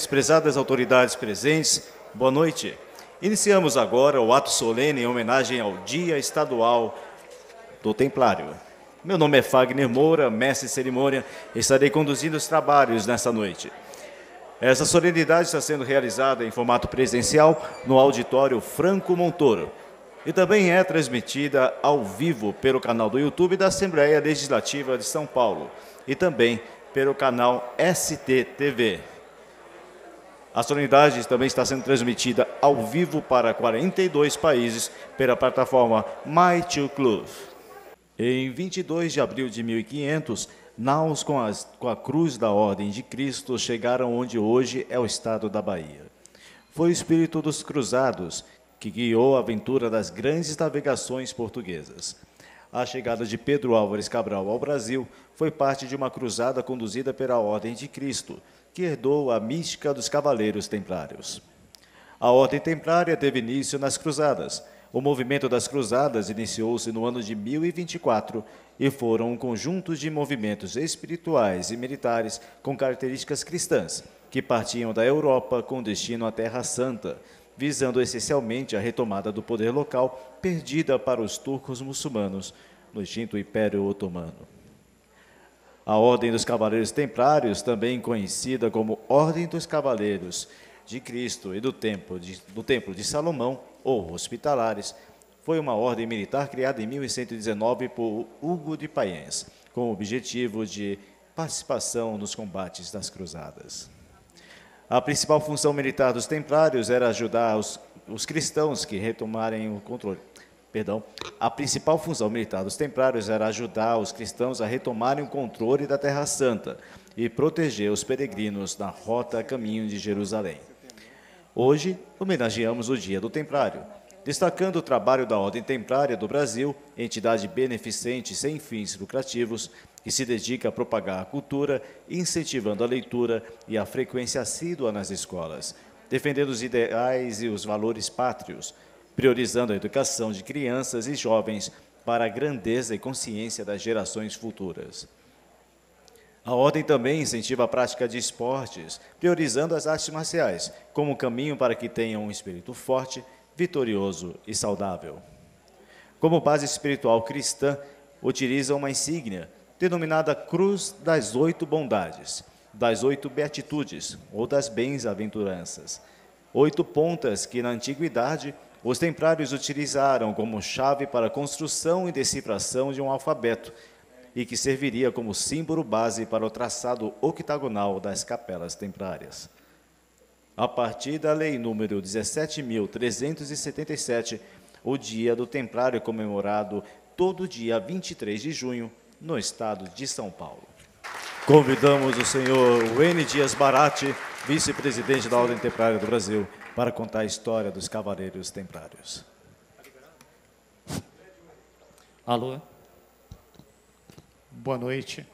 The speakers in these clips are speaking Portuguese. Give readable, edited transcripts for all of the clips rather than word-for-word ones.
Prezadas autoridades presentes, boa noite. Iniciamos agora o ato solene em homenagem ao Dia Estadual do Templário. Meu nome é Fagner Moura, mestre de cerimônia, e estarei conduzindo os trabalhos nesta noite. Essa solenidade está sendo realizada em formato presencial no auditório Franco Montoro e também é transmitida ao vivo pelo canal do YouTube da Assembleia Legislativa de São Paulo e também pelo canal STTV. A solenidade também está sendo transmitida ao vivo para 42 países pela plataforma My2Club. Em 22 de abril de 1500, naus com a cruz da Ordem de Cristo chegaram onde hoje é o estado da Bahia. Foi o espírito dos cruzados que guiou a aventura das grandes navegações portuguesas. A chegada de Pedro Álvares Cabral ao Brasil foi parte de uma cruzada conduzida pela Ordem de Cristo, que herdou a mística dos cavaleiros templários. A Ordem Templária teve início nas Cruzadas. O movimento das Cruzadas iniciou-se no ano de 1024 e foram um conjunto de movimentos espirituais e militares com características cristãs, que partiam da Europa com destino à Terra Santa, visando essencialmente a retomada do poder local perdida para os turcos muçulmanos no extinto Império Otomano. A Ordem dos Cavaleiros Templários, também conhecida como Ordem dos Cavaleiros de Cristo e do Templo de Salomão, ou Hospitalares, foi uma ordem militar criada em 1119 por Hugo de Payens, com o objetivo de participação nos combates das Cruzadas. A principal função militar dos Templários era ajudar os cristãos que retomarem o controle. A principal função militar dos Templários era ajudar os cristãos a retomarem o controle da Terra Santa e proteger os peregrinos na rota a caminho de Jerusalém. Hoje, homenageamos o Dia do Templário, destacando o trabalho da Ordem Templária do Brasil, entidade beneficente sem fins lucrativos, que se dedica a propagar a cultura, incentivando a leitura e a frequência assídua nas escolas, defendendo os ideais e os valores pátrios, priorizando a educação de crianças e jovens para a grandeza e consciência das gerações futuras. A Ordem também incentiva a prática de esportes, priorizando as artes marciais, como caminho para que tenham um espírito forte, vitorioso e saudável. Como base espiritual cristã, utiliza uma insígnia denominada Cruz das 8 Bondades, das 8 Beatitudes ou das Bens-aventuranças. 8 pontas que, na antiguidade, os templários utilizaram como chave para a construção e decifração de um alfabeto e que serviria como símbolo base para o traçado octagonal das capelas templárias. A partir da Lei número 17.377, o Dia do Templário é comemorado todo dia 23 de junho, no estado de São Paulo. Convidamos o senhor Wene Dias Barati, vice-presidente da Ordem Templária do Brasil, para contar a história dos Cavaleiros Templários. Alô? Boa noite.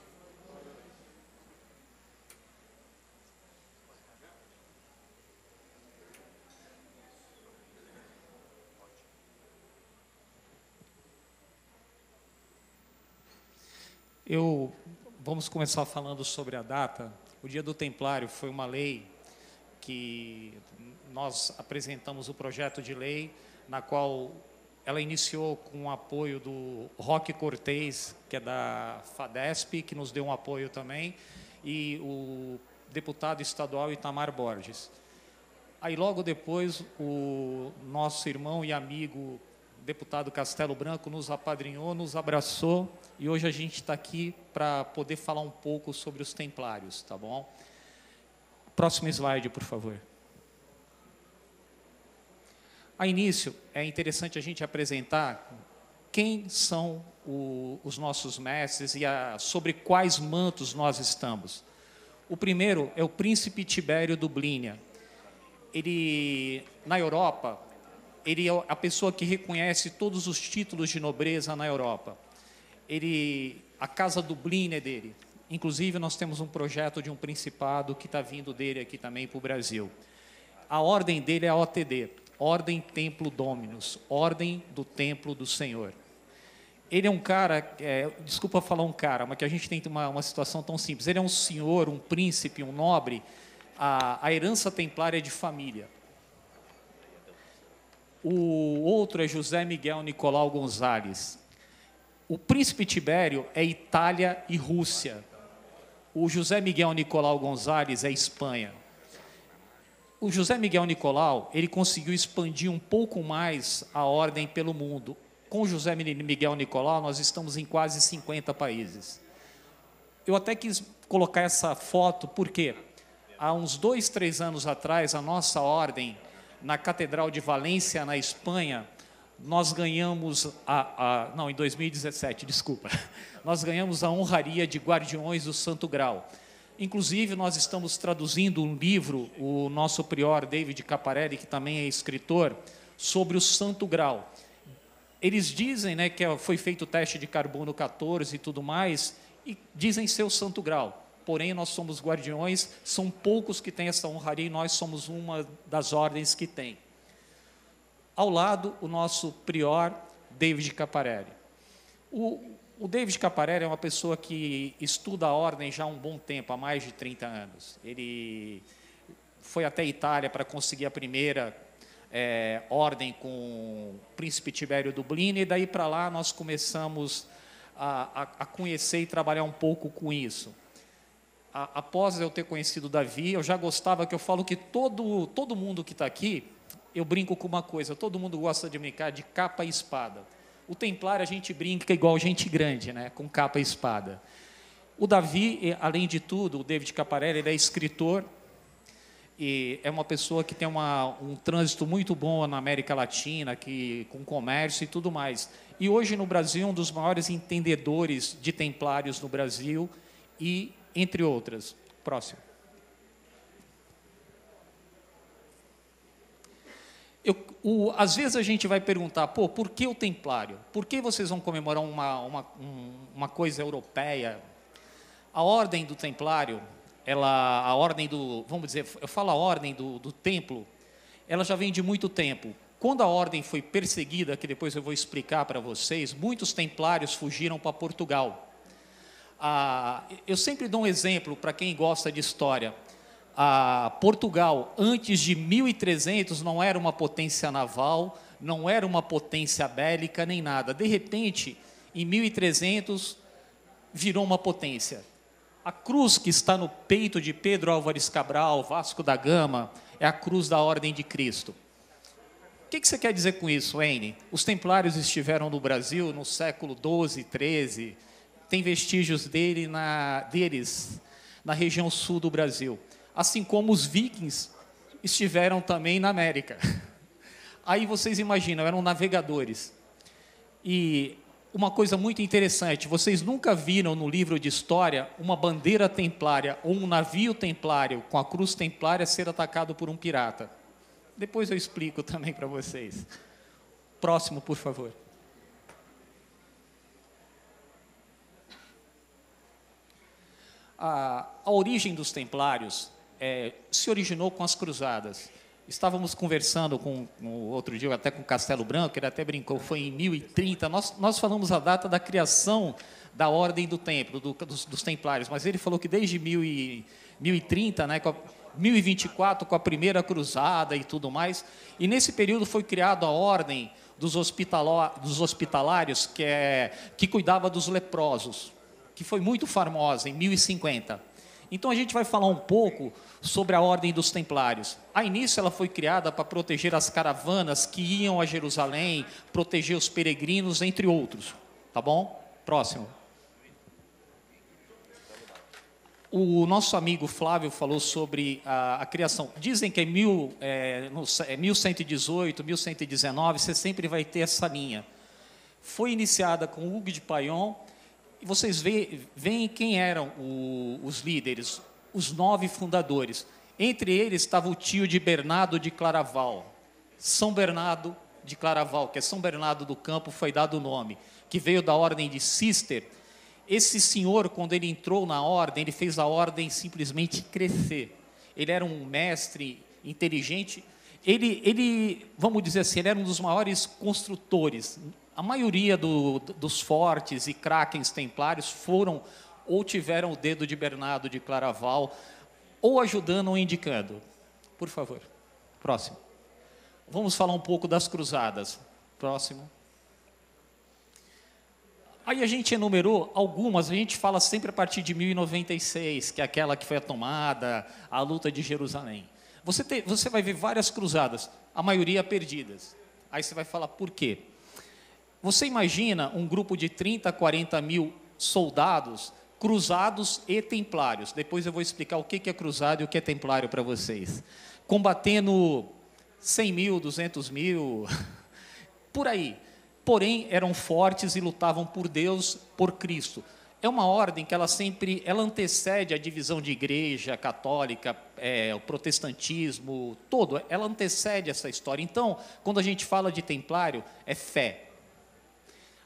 Vamos começar falando sobre a data. O Dia do Templário foi uma lei que nós apresentamos o projeto de lei, na qual ela iniciou com o apoio do Roque Cortez, que é da FADESP, que nos deu um apoio também, e o deputado estadual Itamar Borges. Aí, logo depois, o nosso irmão e amigo, deputado Castelo Branco, nos apadrinhou, nos abraçou, e hoje a gente está aqui para poder falar um pouco sobre os templários, tá bom? Próximo slide, por favor. A início, é interessante a gente apresentar quem são os nossos mestres e sobre quais mantos nós estamos. O primeiro é o príncipe Tibério Dublínia. Ele, na Europa, ele é a pessoa que reconhece todos os títulos de nobreza na Europa. A casa Dublínia é dele. Inclusive, nós temos um projeto de um principado que está vindo dele aqui também para o Brasil. A ordem dele é a OTD, Ordem Templo Dominus, Ordem do Templo do Senhor. Ele é um cara, desculpa falar um cara, mas que a gente tem uma situação tão simples. Ele é um senhor, um príncipe, um nobre, a herança templária é de família. O outro é José Miguel Nicolau Gonzalez. O príncipe Tibério é Itália e Rússia. O José Miguel Nicolau Gonzalez é Espanha. O José Miguel Nicolau, ele conseguiu expandir um pouco mais a ordem pelo mundo. Com o José Miguel Nicolau, nós estamos em quase 50 países. Eu até quis colocar essa foto, porque há uns 2, 3 anos atrás, a nossa ordem, na Catedral de Valência, na Espanha, nós ganhamos, não, em 2017, desculpa, nós ganhamos a honraria de Guardiões do Santo Grau. Inclusive, nós estamos traduzindo um livro, o nosso prior David Caparelli, que também é escritor, sobre o Santo Grau. Eles dizem, né, que foi feito o teste de carbono 14 e tudo mais, e dizem ser o Santo Grau. Porém, nós somos guardiões, são poucos que têm essa honraria e nós somos uma das ordens que tem. Ao lado, o nosso prior, David Caparelli. O David Caparelli é uma pessoa que estuda a ordem já há um bom tempo, há mais de 30 anos. Ele foi até a Itália para conseguir a primeira ordem com o príncipe Tibério Dublini, e daí para lá nós começamos a conhecer e trabalhar um pouco com isso. Após eu ter conhecido o Davi, eu já gostava, que eu falo que todo mundo que está aqui, eu brinco com uma coisa, todo mundo gosta de brincar de capa e espada. O templário a gente brinca igual gente grande, né, com capa e espada. O Davi, além de tudo, o David Caparelli, ele é escritor, e é uma pessoa que tem um trânsito muito bom na América Latina, com comércio e tudo mais. E hoje no Brasil, um dos maiores entendedores de templários no Brasil, e entre outras. Próximo. Às vezes a gente vai perguntar, por que o templário? Por que vocês vão comemorar uma coisa europeia? A ordem do templário, a ordem vamos dizer, eu falo a ordem do templo, ela já vem de muito tempo. Quando a ordem foi perseguida, que depois eu vou explicar para vocês, muitos templários fugiram para Portugal. Eu sempre dou um exemplo para quem gosta de história. Portugal, antes de 1300, não era uma potência naval, não era uma potência bélica, nem nada. De repente, em 1300, virou uma potência. A cruz que está no peito de Pedro Álvares Cabral, Vasco da Gama, é a cruz da Ordem de Cristo. O que você quer dizer com isso, N? Os templários estiveram no Brasil no século XII, XIII, tem vestígios deles na região sul do Brasil. Assim como os vikings estiveram também na América. Aí vocês imaginam, eram navegadores. E uma coisa muito interessante, vocês nunca viram no livro de história uma bandeira templária ou um navio templário com a cruz templária ser atacado por um pirata. Depois eu explico também para vocês. Próximo, por favor. A origem dos templários se originou com as cruzadas. Estávamos conversando outro dia, até com Castelo Branco, ele até brincou, foi em 1030, nós falamos a data da criação da ordem do templo, dos templários, mas ele falou que desde 1030, né, 1024, com a primeira cruzada e tudo mais, e nesse período foi criada a ordem dos hospitalários, que cuidava dos leprosos, que foi muito famosa, em 1050. Então, a gente vai falar um pouco sobre a Ordem dos Templários. A início, ela foi criada para proteger as caravanas que iam a Jerusalém, proteger os peregrinos, entre outros. Tá bom? Próximo. O nosso amigo Flávio falou sobre a criação. Dizem que em 1118, 1119, você sempre vai ter essa linha. Foi iniciada com Hugues de Paillon. E vocês veem quem eram os líderes, os 9 fundadores. Entre eles estava o tio de Bernardo de Claraval, São Bernardo de Claraval, que é São Bernardo do Campo, foi dado o nome, que veio da ordem de Cister. Esse senhor, quando ele entrou na ordem, ele fez a ordem simplesmente crescer. Ele era um mestre inteligente vamos dizer assim, ele era um dos maiores construtores. A maioria dos fortes e krakens templários foram ou tiveram o dedo de Bernardo de Claraval, ou ajudando ou indicando. Por favor, próximo. Vamos falar um pouco das cruzadas. Próximo. Aí a gente enumerou algumas, a gente fala sempre a partir de 1096, que é aquela que foi a tomada, a luta de Jerusalém. Você vai ver várias cruzadas, a maioria perdidas. Aí você vai falar por quê? Você imagina um grupo de 30, 40 mil soldados, cruzados e templários. Depois eu vou explicar o que é cruzado e o que é templário para vocês. Combatendo 100 mil, 200 mil, por aí. Porém, eram fortes e lutavam por Deus, por Cristo. É uma ordem que ela antecede a divisão de igreja católica, o protestantismo, todo, ela antecede essa história. Então, quando a gente fala de templário, é fé.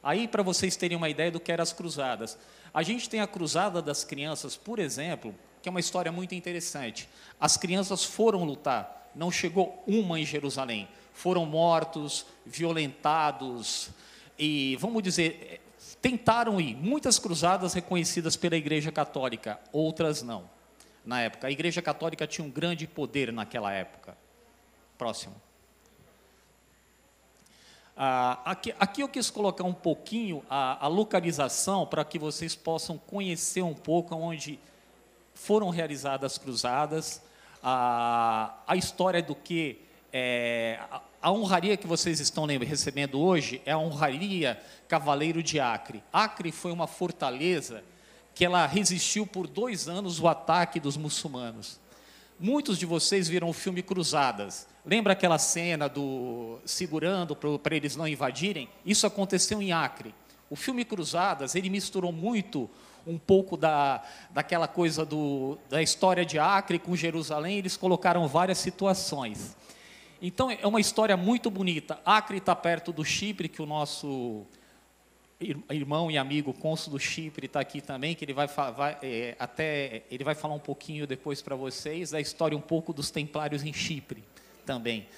Aí, para vocês terem uma ideia do que eram as cruzadas. A gente tem a cruzada das crianças, por exemplo, que é uma história muito interessante. As crianças foram lutar, não chegou uma em Jerusalém. Foram mortos, violentados e, vamos dizer, tentaram ir. Muitas cruzadas reconhecidas pela Igreja Católica, outras não. Na época, a Igreja Católica tinha um grande poder naquela época. Próximo. Aqui eu quis colocar um pouquinho a localização para que vocês possam conhecer um pouco onde foram realizadas as cruzadas, a história do que a honraria que vocês estão recebendo hoje é a honraria Cavaleiro de Acre. Acre foi uma fortaleza que ela resistiu por 2 anos o ataque dos muçulmanos. Muitos de vocês viram o filme Cruzadas. Lembra aquela cena do segurando para eles não invadirem? Isso aconteceu em Acre. O filme Cruzadas, ele misturou muito um pouco daquela coisa da história de Acre com Jerusalém, eles colocaram várias situações. Então, é uma história muito bonita. Acre está perto do Chipre, que o nosso irmão e amigo cônsul do Chipre está aqui também, que ele vai falar um pouquinho depois para vocês, da história um pouco dos templários em Chipre também.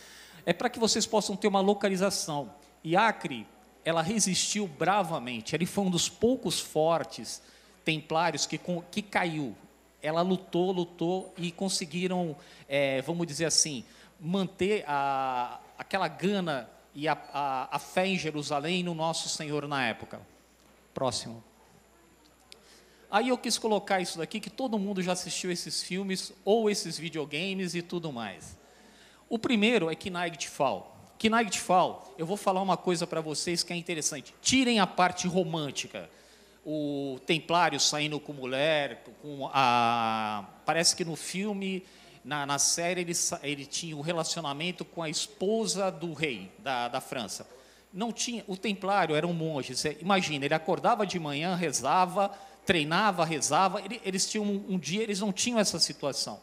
É para que vocês possam ter uma localização. E Acre, ela resistiu bravamente. Ele foi um dos poucos fortes templários que caiu. Ela lutou e conseguiram, vamos dizer assim, manter aquela gana e a fé em Jerusalém e no nosso Senhor na época. Próximo. Aí eu quis colocar isso daqui, que todo mundo já assistiu esses filmes, ou esses videogames e tudo mais. O primeiro é Knightfall. Knightfall, eu vou falar uma coisa para vocês que é interessante. Tirem a parte romântica. O templário saindo com mulher, parece que no filme... Na série, ele tinha um relacionamento com a esposa do rei da França. Não tinha, o templário era um monge. Você imagina, ele acordava de manhã, rezava, treinava, rezava. Eles tinham um dia, eles não tinham essa situação.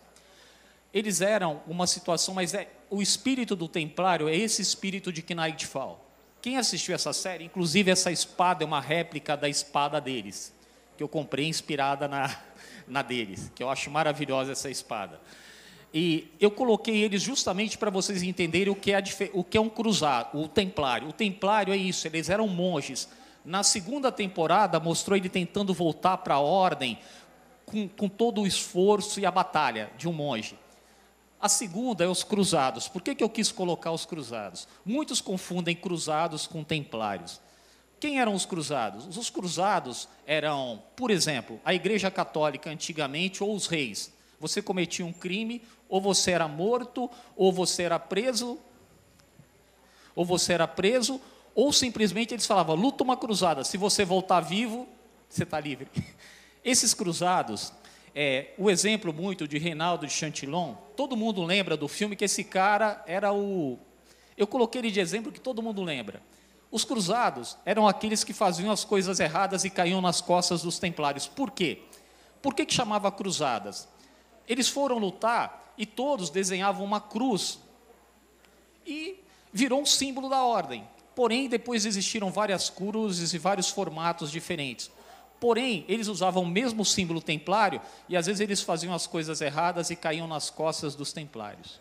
Eles eram uma situação, mas o espírito do templário é esse espírito de Knightfall. Quem assistiu essa série, inclusive essa espada é uma réplica da espada deles, que eu comprei inspirada na deles, que eu acho maravilhosa essa espada. E eu coloquei eles justamente para vocês entenderem o que é um cruzado, o templário. O templário é isso, eles eram monges. Na segunda temporada, mostrou ele tentando voltar para a ordem, com todo o esforço e a batalha de um monge. A segunda é os cruzados. Por que eu quis colocar os cruzados? Muitos confundem cruzados com templários. Quem eram os cruzados? Os cruzados eram, por exemplo, a Igreja Católica antigamente ou os reis. Você cometia um crime, ou você era morto, ou você era preso, ou simplesmente eles falavam, luta uma cruzada, se você voltar vivo, você está livre. Esses cruzados, o exemplo muito de Reinaldo de Chantillon, todo mundo lembra do filme que esse cara era eu coloquei ele de exemplo que todo mundo lembra. Os cruzados eram aqueles que faziam as coisas erradas e caíam nas costas dos templários. Por quê? Por que chamava cruzadas? Eles foram lutar e todos desenhavam uma cruz e virou um símbolo da ordem. Porém, depois existiram várias cruzes e vários formatos diferentes. Porém, eles usavam o mesmo símbolo templário e às vezes eles faziam as coisas erradas e caíam nas costas dos templários.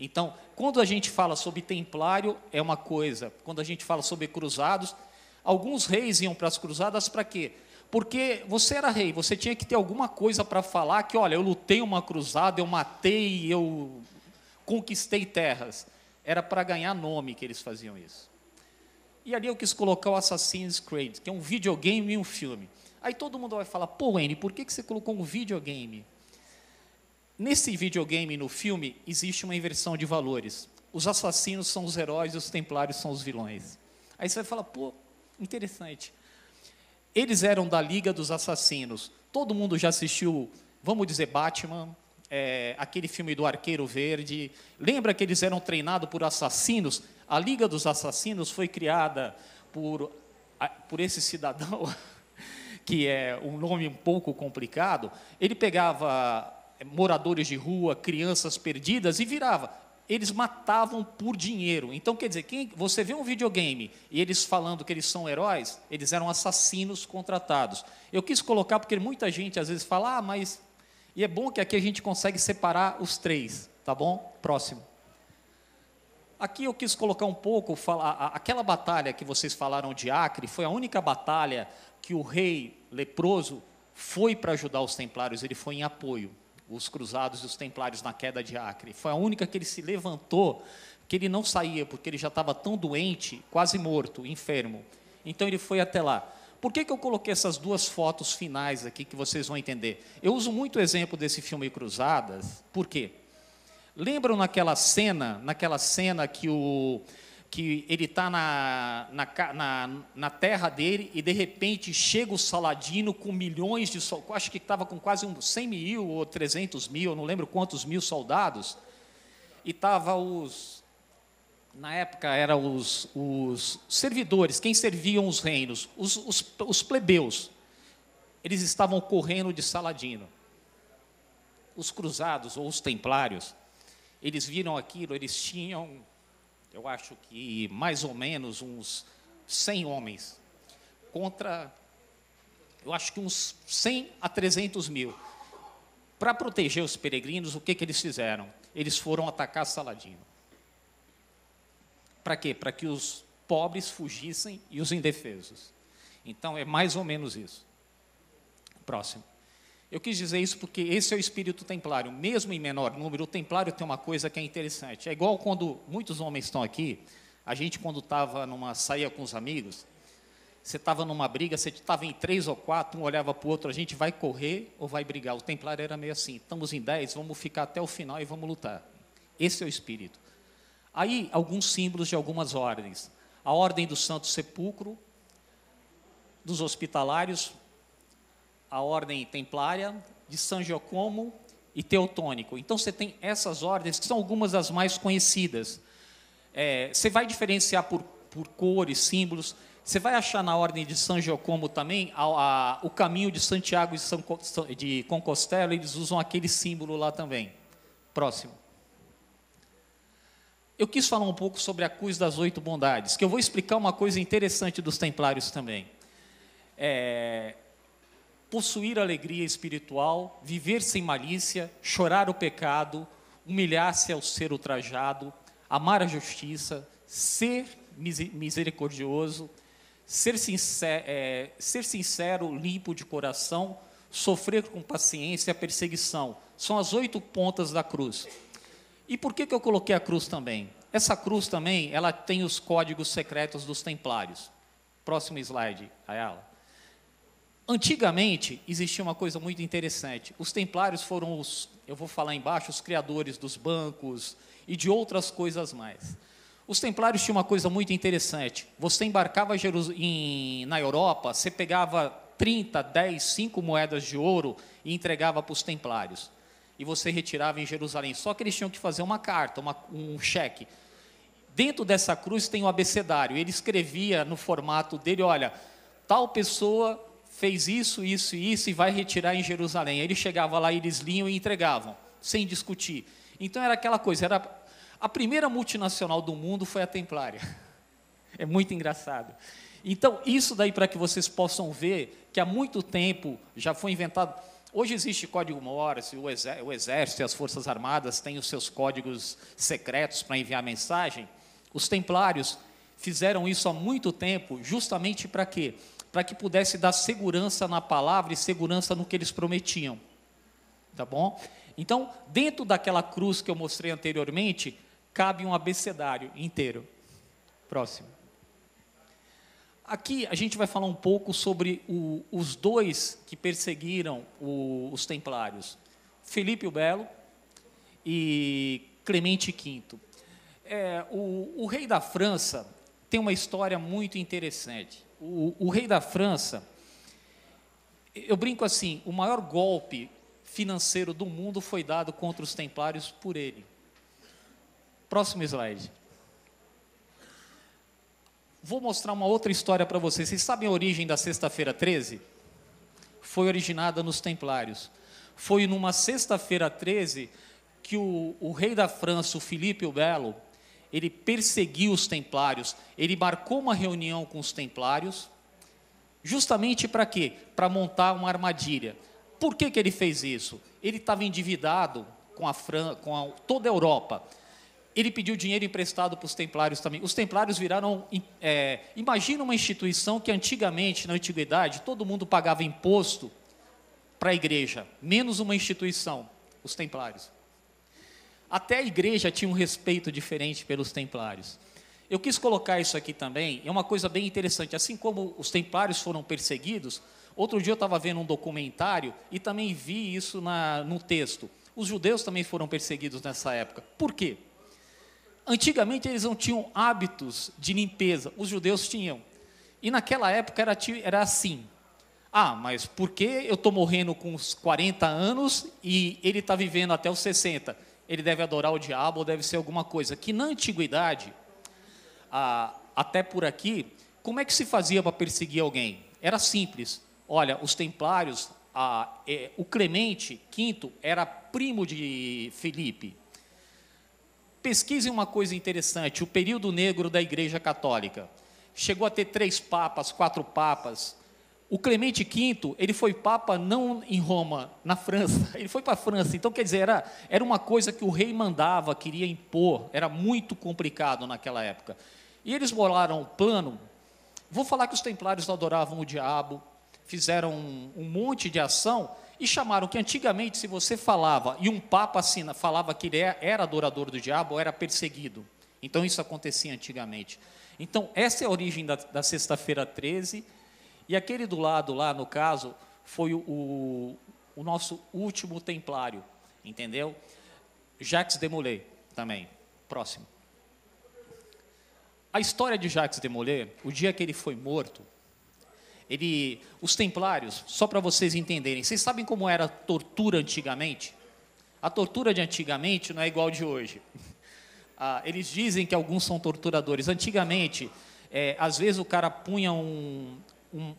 Então, quando a gente fala sobre templário, é uma coisa. Quando a gente fala sobre cruzados, alguns reis iam para as cruzadas para quê? Porque você era rei, você tinha que ter alguma coisa para falar que, olha, eu lutei uma cruzada, eu matei, eu conquistei terras. Era para ganhar nome que eles faziam isso. E ali eu quis colocar o Assassin's Creed, que é um videogame e um filme. Aí todo mundo vai falar, pô, Wayne, por que você colocou um videogame? Nesse videogame, no filme, existe uma inversão de valores. Os assassinos são os heróis e os templários são os vilões. Aí você vai falar, pô, interessante. Eles eram da Liga dos Assassinos. Todo mundo já assistiu, vamos dizer, Batman, aquele filme do Arqueiro Verde. Lembra que eles eram treinados por assassinos? A Liga dos Assassinos foi criada por esse cidadão, que é um nome um pouco complicado. Ele pegava moradores de rua, crianças perdidas e virava. Eles matavam por dinheiro. Então, quer dizer, você vê um videogame e eles falando que eles são heróis, eles eram assassinos contratados. Eu quis colocar porque muita gente às vezes fala, mas... E é bom que aqui a gente consegue separar os três, tá bom? Próximo. Aqui eu quis colocar um pouco, aquela batalha que vocês falaram de Acre, foi a única batalha que o rei leproso foi para ajudar os templários, ele foi em apoio. Os cruzados e os templários na queda de Acre. Foi a única que ele se levantou, que ele não saía, porque ele já estava tão doente, quase morto, enfermo. Então ele foi até lá. Por que eu coloquei essas duas fotos finais aqui, que vocês vão entender? Eu uso muito o exemplo desse filme Cruzadas, por quê? Lembram naquela cena que ele está na terra dele e, de repente, chega o Saladino com milhões de soldados, acho que estava com quase 100 mil ou 300 mil, não lembro quantos mil soldados, e estava na época, eram os servidores, quem serviam os reinos, os plebeus, eles estavam correndo de Saladino. Os cruzados, ou os templários, eles viram aquilo, eles tinham... eu acho que mais ou menos uns 100 homens, contra, eu acho que uns 100 a 300 mil. Para proteger os peregrinos, o que eles fizeram? Eles foram atacar Saladino. Para quê? Para que os pobres fugissem e os indefesos. Então, é mais ou menos isso. Próximo. Eu quis dizer isso porque esse é o espírito templário. Mesmo em menor número, o templário tem uma coisa que é interessante. É igual quando muitos homens estão aqui, a gente quando saía com os amigos, você estava numa briga, você estava em 3 ou 4, um olhava para o outro, a gente vai correr ou vai brigar? O templário era meio assim, estamos em 10, vamos ficar até o final e vamos lutar. Esse é o espírito. Aí, alguns símbolos de algumas ordens. A ordem do Santo Sepulcro, dos hospitalários, a ordem templária, de San Giacomo e Teutônico. Então, você tem essas ordens, que são algumas das mais conhecidas. Você vai diferenciar por cores, símbolos. Você vai achar na ordem de San Giacomo também, o caminho de Santiago de Compostela, eles usam aquele símbolo lá também. Próximo. Eu quis falar um pouco sobre a cruz das 8 bondades, que eu vou explicar uma coisa interessante dos templários também. Possuir alegria espiritual, viver sem malícia, chorar o pecado, humilhar-se ao ser ultrajado, amar a justiça, ser misericordioso, ser sincero, limpo de coração, sofrer com paciência a perseguição. São as 8 pontas da cruz. E por que eu coloquei a cruz também? Essa cruz também, ela tem os códigos secretos dos templários. Próximo slide, Ayala. Antigamente, existia uma coisa muito interessante. Os templários foram eu vou falar embaixo, os criadores dos bancos e de outras coisas mais. Os templários tinham uma coisa muito interessante. Você embarcava na Europa, você pegava 30, 10, 5 moedas de ouro e entregava para os templários. E você retirava em Jerusalém. Só que eles tinham que fazer uma carta, um cheque. Dentro dessa cruz tem o abecedário. Ele escrevia no formato dele, olha, tal pessoa fez isso, isso e isso e vai retirar em Jerusalém. Aí ele chegava lá, eles liam e entregavam, sem discutir. Então era aquela coisa, a primeira multinacional do mundo foi a Templária. É muito engraçado. Então, isso daí para que vocês possam ver que há muito tempo já foi inventado. Hoje existe código Morse, o Exército e as Forças Armadas têm os seus códigos secretos para enviar mensagem. Os templários fizeram isso há muito tempo, justamente para quê? Para que pudesse dar segurança na palavra e segurança no que eles prometiam. Tá bom? Então, dentro daquela cruz que eu mostrei anteriormente, cabe um abecedário inteiro. Próximo. Aqui a gente vai falar um pouco sobre os dois que perseguiram os templários, Felipe o Belo e Clemente V. O rei da França tem uma história muito interessante. O rei da França, eu brinco assim, o maior golpe financeiro do mundo foi dado contra os templários por ele. Próximo slide. Vou mostrar uma outra história para vocês. Vocês sabem a origem da Sexta-feira 13? Foi originada nos Templários. Foi numa Sexta-feira 13 que o rei da França, o Felipe o Belo, ele perseguiu os Templários. Ele marcou uma reunião com os Templários, justamente para quê? Para montar uma armadilha. Por que ele fez isso? Ele estava endividado com toda a Europa. Ele pediu dinheiro emprestado para os templários também. Os templários viraram... imagina uma instituição que antigamente, na antiguidade, todo mundo pagava imposto para a igreja, menos uma instituição, os templários. Até a igreja tinha um respeito diferente pelos templários. Eu quis colocar isso aqui também, é uma coisa bem interessante. Assim como os templários foram perseguidos, outro dia eu estava vendo um documentário e também vi isso no texto. Os judeus também foram perseguidos nessa época. Por quê? Antigamente eles não tinham hábitos de limpeza, os judeus tinham. E naquela época era assim. Ah, mas por que eu estou morrendo com uns 40 anos e ele está vivendo até os 60? Ele deve adorar o diabo ou deve ser alguma coisa. Que na antiguidade, até por aqui, como é que se fazia para perseguir alguém? Era simples. Olha, os templários, o Clemente V era primo de Felipe. Pesquisem uma coisa interessante, o período negro da Igreja Católica. Chegou a ter 3 papas, 4 papas. O Clemente V, ele foi papa não em Roma, na França. Ele foi para a França. Então, quer dizer, era uma coisa que o rei mandava, queria impor. Era muito complicado naquela época. E eles bolaram um plano. Vou falar que os templários adoravam o diabo, fizeram um monte de ação e chamaram que antigamente, se você falava, e um papa falava que ele era adorador do diabo, era perseguido. Então, isso acontecia antigamente. Então, essa é a origem da Sexta-feira 13, e aquele do lado lá, no caso, foi o nosso último templário, entendeu? Jacques de Molay também. Próximo. A história de Jacques de Molay, o dia que ele foi morto, os templários, só para vocês entenderem, vocês sabem como era a tortura antigamente? A tortura de antigamente não é igual de hoje. Eles dizem que alguns são torturadores. Antigamente, às vezes o cara punha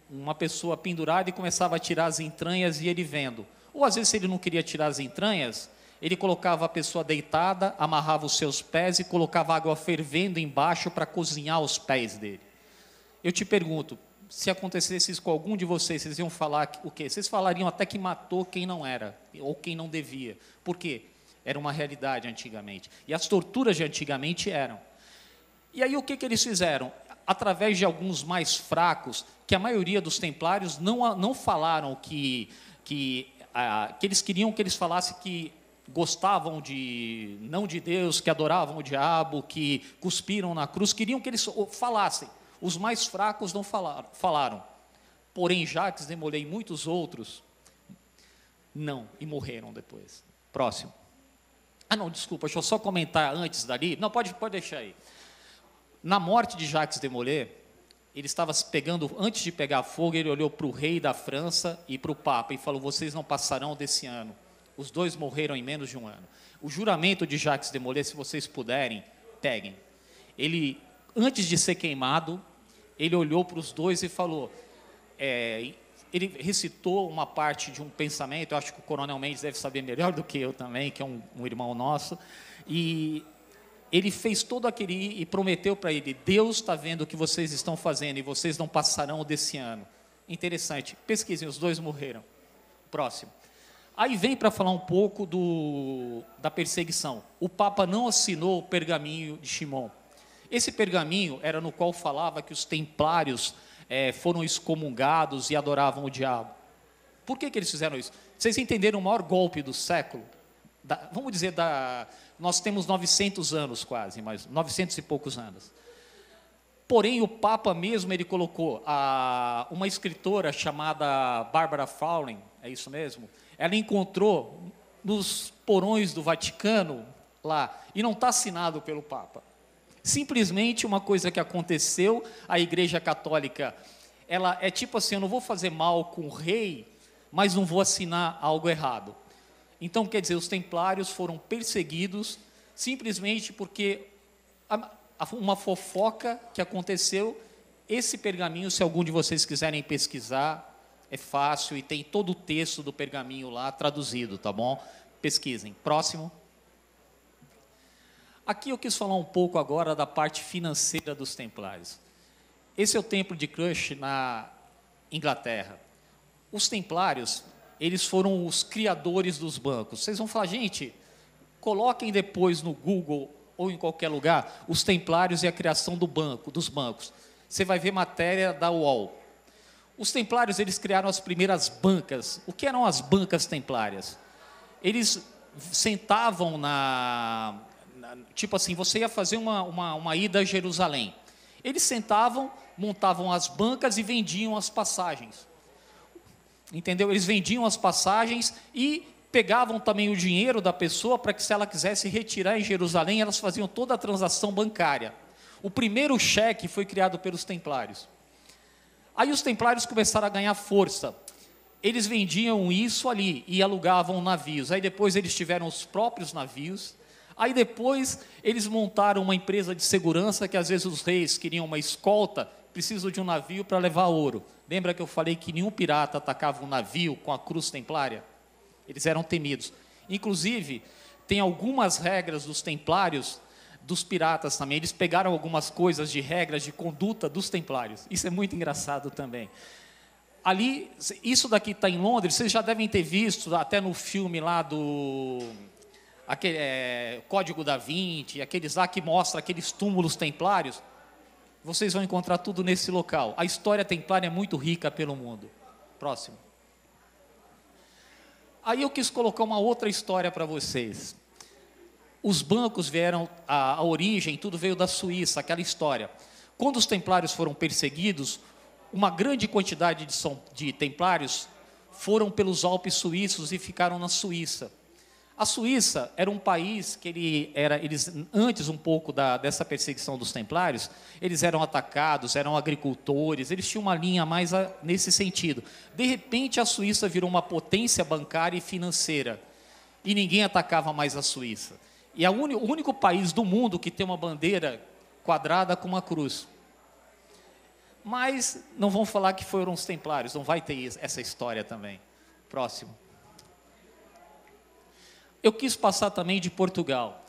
uma pessoa pendurada e começava a tirar as entranhas e ele vendo. Ou às vezes, se ele não queria tirar as entranhas, ele colocava a pessoa deitada, amarrava os seus pés e colocava água fervendo embaixo para cozinhar os pés dele. Eu te pergunto, se acontecesse isso com algum de vocês, vocês iam falar o quê? Vocês falariam até que matou quem não era, ou quem não devia. Por quê? Era uma realidade antigamente. E as torturas de antigamente eram. E aí o que eles fizeram? Através de alguns mais fracos, que a maioria dos templários não falaram que eles queriam que eles falassem que gostavam não de Deus, que adoravam o diabo, que cuspiram na cruz, queriam que eles falassem. Os mais fracos não falaram. Porém, Jacques de Molay e muitos outros não, e morreram depois. Próximo. Não, desculpa, deixa eu só comentar antes dali. Não, pode deixar aí. Na morte de Jacques de Molay, ele estava antes de pegar fogo, ele olhou para o rei da França e para o Papa e falou: vocês não passarão desse ano. Os dois morreram em menos de um ano. O juramento de Jacques de Molay, se vocês puderem, peguem. Ele, antes de ser queimado, ele olhou para os dois e falou, ele recitou uma parte de um pensamento, eu acho que o Coronel Mendes deve saber melhor do que eu também, que é um irmão nosso, e ele fez todo aquele, e prometeu para ele, Deus está vendo o que vocês estão fazendo, e vocês não passarão desse ano. Interessante, pesquisem, os dois morreram. Próximo. Aí vem para falar um pouco da perseguição. O Papa não assinou o pergaminho de Shimon. Esse pergaminho era no qual falava que os templários foram excomungados e adoravam o diabo. Por que eles fizeram isso? Vocês entenderam o maior golpe do século? Vamos dizer, nós temos 900 anos quase, mas 900 e poucos anos. Porém, o Papa mesmo, ele colocou uma escritora chamada Barbara Fowling, é isso mesmo? Ela encontrou nos porões do Vaticano, lá, e não está assinado pelo Papa. Simplesmente uma coisa que aconteceu, a Igreja Católica, ela é tipo assim, eu não vou fazer mal com o rei, mas não vou assinar algo errado. Então, quer dizer, os templários foram perseguidos simplesmente porque uma fofoca que aconteceu. Esse pergaminho, se algum de vocês quiserem pesquisar, é fácil e tem todo o texto do pergaminho lá traduzido, tá bom? Pesquisem. Próximo. Aqui eu quis falar um pouco agora da parte financeira dos templários. Esse é o templo de Crush, na Inglaterra. Os templários, eles foram os criadores dos bancos. Vocês vão falar, gente, coloquem depois no Google ou em qualquer lugar, os templários e a criação dos bancos. Você vai ver matéria da UOL. Os templários, eles criaram as primeiras bancas. O que eram as bancas templárias? Eles sentavam tipo assim, você ia fazer uma ida a Jerusalém. Eles sentavam, montavam as bancas e vendiam as passagens. Entendeu? Eles vendiam as passagens e pegavam também o dinheiro da pessoa para que, se ela quisesse retirar em Jerusalém, elas faziam toda a transação bancária. O primeiro cheque foi criado pelos templários. Aí os templários começaram a ganhar força. Eles vendiam isso ali e alugavam navios. Aí depois eles tiveram os próprios navios. Aí depois eles montaram uma empresa de segurança, que às vezes os reis queriam uma escolta, precisam de um navio para levar ouro. Lembra que eu falei que nenhum pirata atacava um navio com a cruz templária? Eles eram temidos. Inclusive, tem algumas regras dos templários, dos piratas também. Eles pegaram algumas coisas de regras de conduta dos templários. Isso é muito engraçado também. Ali, isso daqui está em Londres, vocês já devem ter visto, até no filme lá Código da Vinci, aqueles lá que mostram aqueles túmulos templários. Vocês vão encontrar tudo nesse local. A história templária é muito rica pelo mundo. Próximo. Aí eu quis colocar uma outra história para vocês. Os bancos vieram, a origem, tudo veio da Suíça, aquela história. Quando os templários foram perseguidos, uma grande quantidade de templários foram pelos Alpes suíços e ficaram na Suíça. A Suíça era um país que eles antes um pouco dessa perseguição dos templários, eles eram atacados, eram agricultores, eles tinham uma linha mais nesse sentido. De repente a Suíça virou uma potência bancária e financeira, e ninguém atacava mais a Suíça. E é o único país do mundo que tem uma bandeira quadrada com uma cruz. Mas não vão falar que foram os templários, não vai ter essa história também. Próximo. Eu quis passar também de Portugal.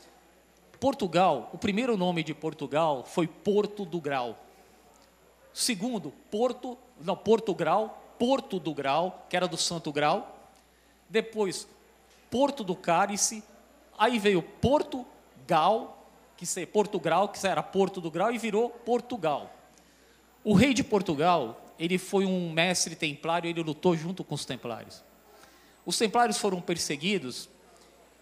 Portugal, o primeiro nome de Portugal foi Porto do Grau. Segundo, Porto do Grau, que era do Santo Grau. Depois, Porto do Cálice. Aí veio Portugal, que era Porto do Grau, e virou Portugal. O rei de Portugal, ele foi um mestre templário, ele lutou junto com os templários. Os templários foram perseguidos.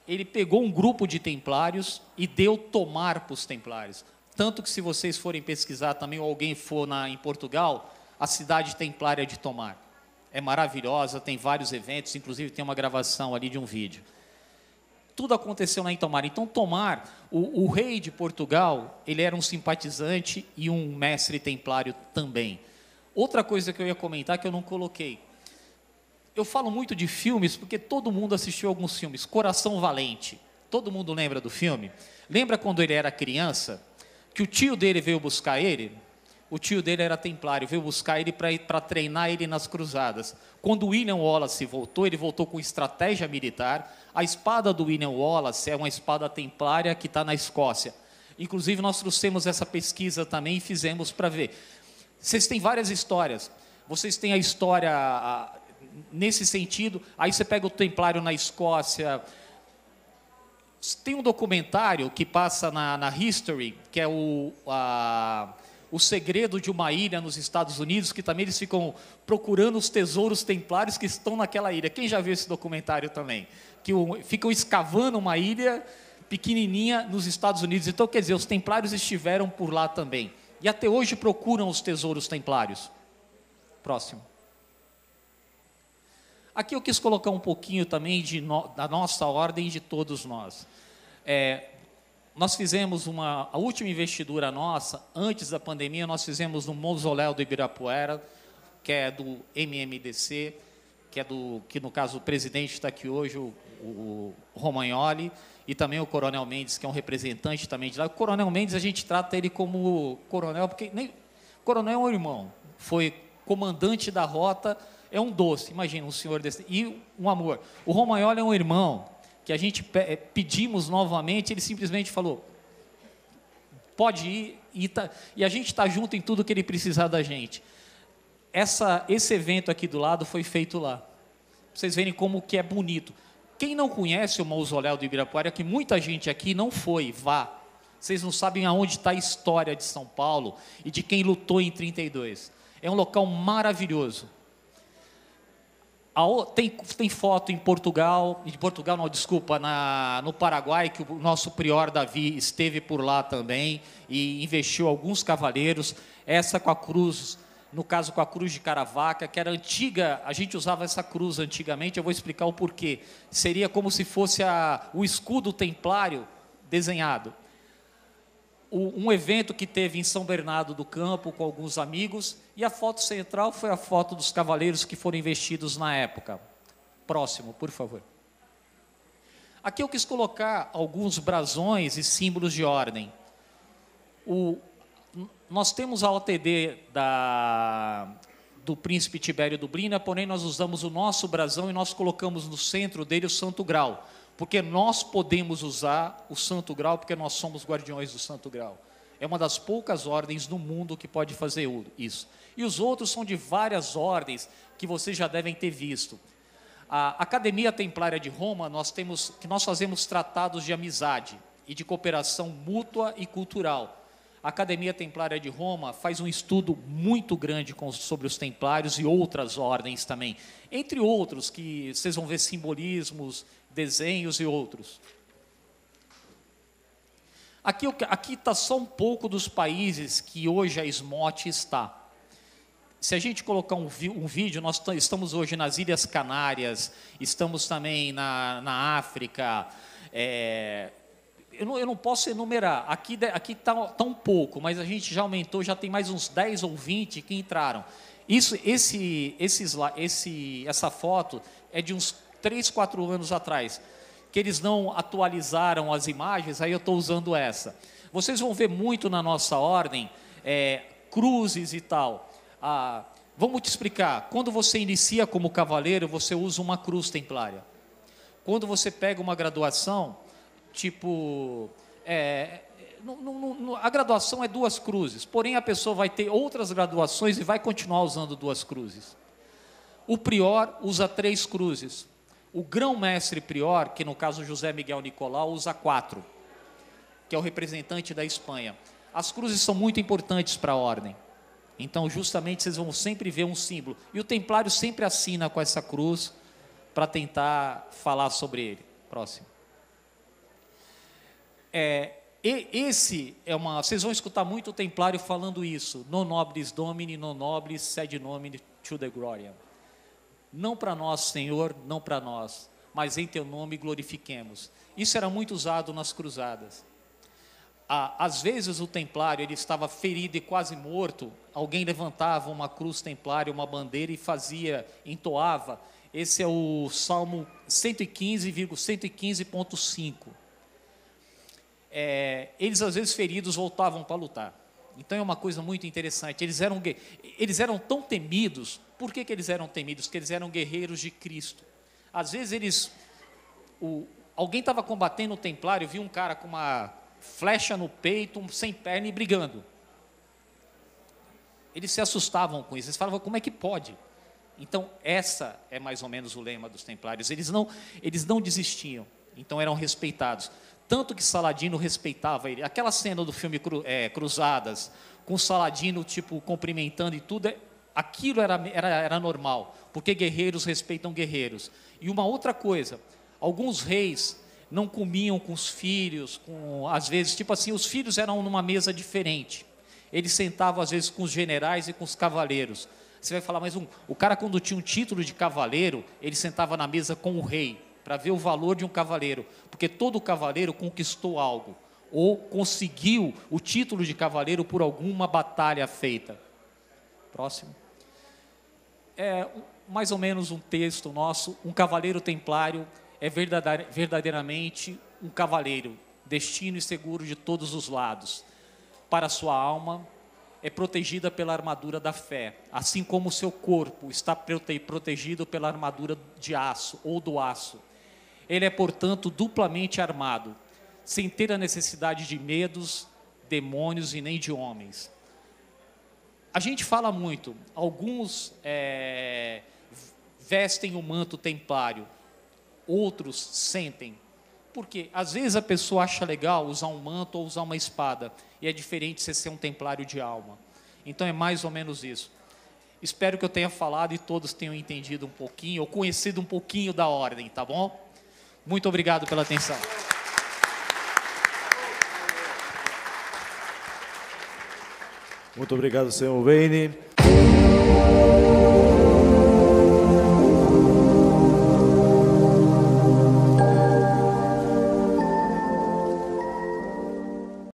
Ele pegou um grupo de templários e deu Tomar para os templários. Tanto que, se vocês forem pesquisar também, ou alguém for em Portugal, a cidade templária de Tomar. É maravilhosa, tem vários eventos, inclusive tem uma gravação ali de um vídeo. Tudo aconteceu lá em Tomar. Então, Tomar, o rei de Portugal, ele era um simpatizante e um mestre templário também. Outra coisa que eu ia comentar, que eu não coloquei. Eu falo muito de filmes porque todo mundo assistiu alguns filmes. Coração Valente. Todo mundo lembra do filme? Lembra quando ele era criança, que o tio dele veio buscar ele? O tio dele era templário, veio buscar ele para treinar ele nas cruzadas. Quando William Wallace voltou, ele voltou com estratégia militar. A espada do William Wallace é uma espada templária que está na Escócia. Inclusive, nós trouxemos essa pesquisa também e fizemos para ver. Vocês têm várias histórias. Vocês têm a história nesse sentido. Aí você pega o Templário na Escócia. Tem um documentário que passa na History, que é o segredo de uma ilha nos Estados Unidos, que também eles ficam procurando os tesouros templários que estão naquela ilha. Quem já viu esse documentário também? Que ficam escavando uma ilha pequenininha nos Estados Unidos. Então, quer dizer, os templários estiveram por lá também. E até hoje procuram os tesouros templários. Próximo. Aqui eu quis colocar um pouquinho também da nossa ordem, de todos nós. Nós fizemos a última investidura nossa, antes da pandemia, nós fizemos no Mausoléu do Ibirapuera, que é do MMDC, que no caso o presidente está aqui hoje, o Romagnoli, e também o Coronel Mendes, que é um representante também de lá. O Coronel Mendes, a gente trata ele como coronel, porque coronel é um irmão, foi comandante da rota, é um doce, imagina um senhor desse, e um amor. O Romagnoli é um irmão, que a gente pedimos novamente, ele simplesmente falou, pode ir, e a gente está junto em tudo que ele precisar da gente. Esse evento aqui do lado foi feito lá, pra vocês verem como que é bonito. Quem não conhece o Mausoléu do Ibirapuera, que muita gente aqui não foi, vá. Vocês não sabem aonde está a história de São Paulo e de quem lutou em 32. É um local maravilhoso. Tem foto em Portugal, no Paraguai, que o nosso prior Davi esteve por lá também e investiu alguns cavaleiros. Essa com a cruz, no caso com a cruz de Caravaca, que era antiga, a gente usava essa cruz antigamente, eu vou explicar o porquê. Seria como se fosse o escudo templário desenhado. Um evento que teve em São Bernardo do Campo com alguns amigos, e a foto central foi a foto dos cavaleiros que foram investidos na época. Próximo, por favor. Aqui eu quis colocar alguns brasões e símbolos de ordem. Nós temos a OTD do príncipe Tibério Dublina, porém nós usamos o nosso brasão e nós colocamos no centro dele o Santo Grau. Porque nós podemos usar o Santo Grau, porque nós somos guardiões do Santo Grau. É uma das poucas ordens no mundo que pode fazer isso. E os outros são de várias ordens que vocês já devem ter visto. A Academia Templária de Roma, nós fazemos tratados de amizade e de cooperação mútua e cultural. A Academia Templária de Roma faz um estudo muito grande sobre os templários e outras ordens também. Entre outros, que vocês vão ver simbolismos, desenhos e outros. Aqui está só um pouco dos países que hoje a SMOT está. Se a gente colocar um vídeo, nós estamos hoje nas Ilhas Canárias, estamos também na África. Eu não posso enumerar, aqui está um pouco, mas a gente já aumentou, já tem mais uns 10 ou 20 que entraram. Essa foto é de uns 3, 4 anos atrás, que eles não atualizaram as imagens, aí eu estou usando essa. Vocês vão ver muito na nossa ordem, cruzes e tal. Vamos te explicar, quando você inicia como cavaleiro, você usa uma cruz templária. Quando você pega uma graduação, a graduação é 2 cruzes, porém a pessoa vai ter outras graduações e vai continuar usando 2 cruzes. O prior usa 3 cruzes. O grão-mestre prior, que no caso José Miguel Nicolau, usa 4, que é o representante da Espanha. As cruzes são muito importantes para a ordem. Então, justamente, vocês vão sempre ver um símbolo. E o templário sempre assina com essa cruz para tentar falar sobre ele. Próximo. Vocês vão escutar muito o templário falando isso. Non nobis Domini, non nobis sed nomine to the gloria. Não para nós, Senhor, não para nós, mas em teu nome glorifiquemos. Isso era muito usado nas cruzadas. Às vezes o templário ele estava ferido e quase morto, alguém levantava uma cruz templária, uma bandeira e entoava. Esse é o Salmo 115,115.5. Eles às vezes feridos voltavam para lutar. Então é uma coisa muito interessante. Eles eram tão temidos. Por que eles eram temidos? Porque eles eram guerreiros de Cristo. Às vezes alguém estava combatendo o templário, viu um cara com uma flecha no peito, sem perna e brigando. Eles se assustavam com isso. Eles falavam, como é que pode? Então, essa é mais ou menos o lema dos templários. Eles não desistiam, então eram respeitados. Tanto que Saladino respeitava ele. Aquela cena do filme Cruzadas, com Saladino tipo, cumprimentando e tudo, aquilo era normal, porque guerreiros respeitam guerreiros. E uma outra coisa, alguns reis não comiam com os filhos, às vezes, tipo assim, os filhos eram numa mesa diferente. Eles sentavam, às vezes, com os generais e com os cavaleiros. Você vai falar, mas o cara, quando tinha um título de cavaleiro, ele sentava na mesa com o rei, para ver o valor de um cavaleiro, porque todo cavaleiro conquistou algo, ou conseguiu o título de cavaleiro por alguma batalha feita. Próximo. É mais ou menos um texto nosso, um cavaleiro templário é verdadeiramente um cavaleiro, destino e seguro de todos os lados. Para a sua alma, é protegida pela armadura da fé, assim como o seu corpo está protegido pela armadura de aço ou do aço. Ele é, portanto, duplamente armado, sem ter a necessidade de medos, demônios e nem de homens. A gente fala muito, alguns vestem o manto templário, outros sentem. Porque às vezes a pessoa acha legal usar um manto ou usar uma espada, e é diferente você ser um templário de alma. Então é mais ou menos isso. Espero que eu tenha falado e todos tenham entendido um pouquinho, ou conhecido um pouquinho da ordem, tá bom? Muito obrigado pela atenção. Muito obrigado, senhor Wayne.